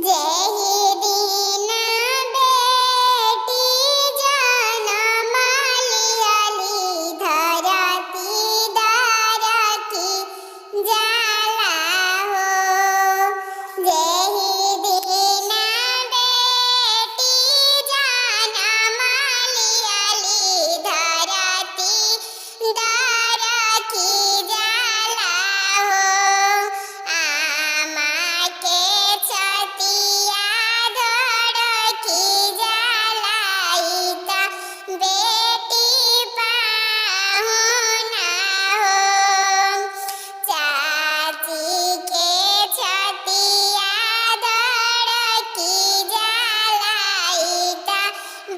जेहिदीना बेटी जनमाली अली धरती दरकी जाला हो। जेहिदीना बेटी जनमाली अली धरती दरकी जाला हो। आमा के छतिया धड़की जलाइता बेटी पाहुना हो। चाची के छतिया धड़की जलाइता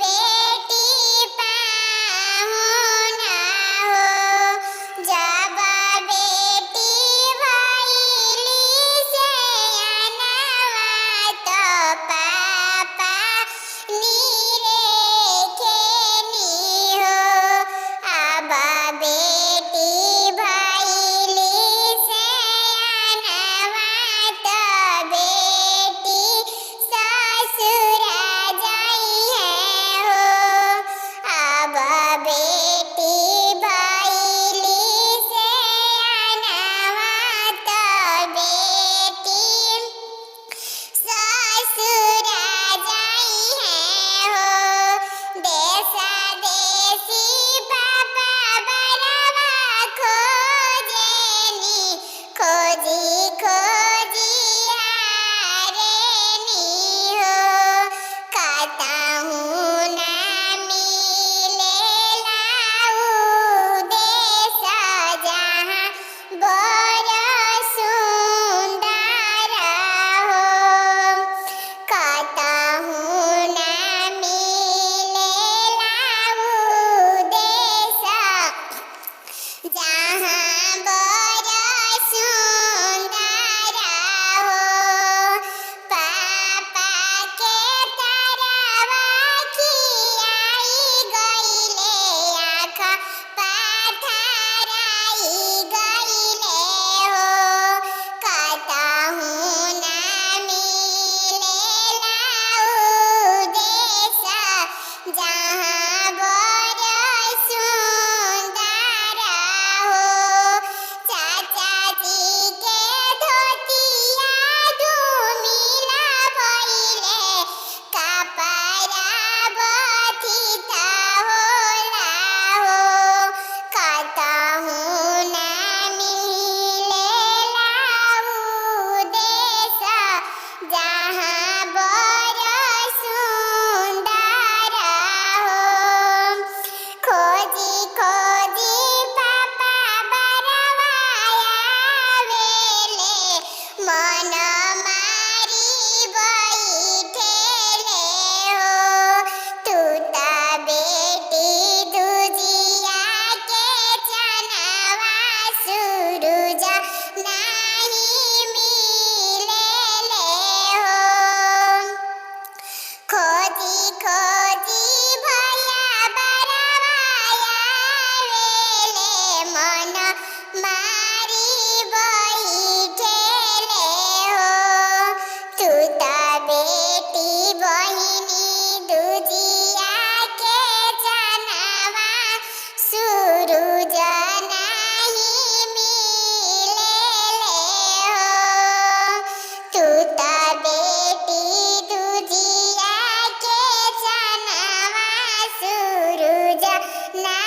बेटी पाहुना हो। जब बेटी भइली सयानवा तो पापा निरेखेनी हो। अब बेटी भइली सयानवा तो बेटी ससुर जइहे हो। अब बेटी भइली सयानवा तो बेटी ससुर जइहे हो। देशा देशी पापा बरवा खोजेनी खोजी खोजी हारेनी हो। कतहूँ ना मिलेला ऊ देश जहाँ बड़ सुंदर हो। कतहूँ ना मिलेला ऊ देश जहाँ बड़ सुंदर हो। पापा के तरवा खियाई गइले आँख पाथराई गइले हो। कतहूँ ना मिलेला ऊ देश जहाँ बड़ सुंदर हो। चाचा जी के धोतिया धूमिला भइले कपड़ा बथित होला हो। कतहूँ ना मिलेला ऊ देश जहाँ बड़ सुंदर हो। खोजी खोजी पापा बरवा आवेले मन मारी बैठेले हो। तू त बेटी दुजिया के चनवा सूरज नाही मिलेले हो। खोजी खोजी भैया बरवा आवेले मन मारी बैठेले हो। तू त बेटी बहिनी दुजिया के चनवा सूरज नाही मिलेले हो। तू त बेटी दुजिया के चनवा सूरज नाही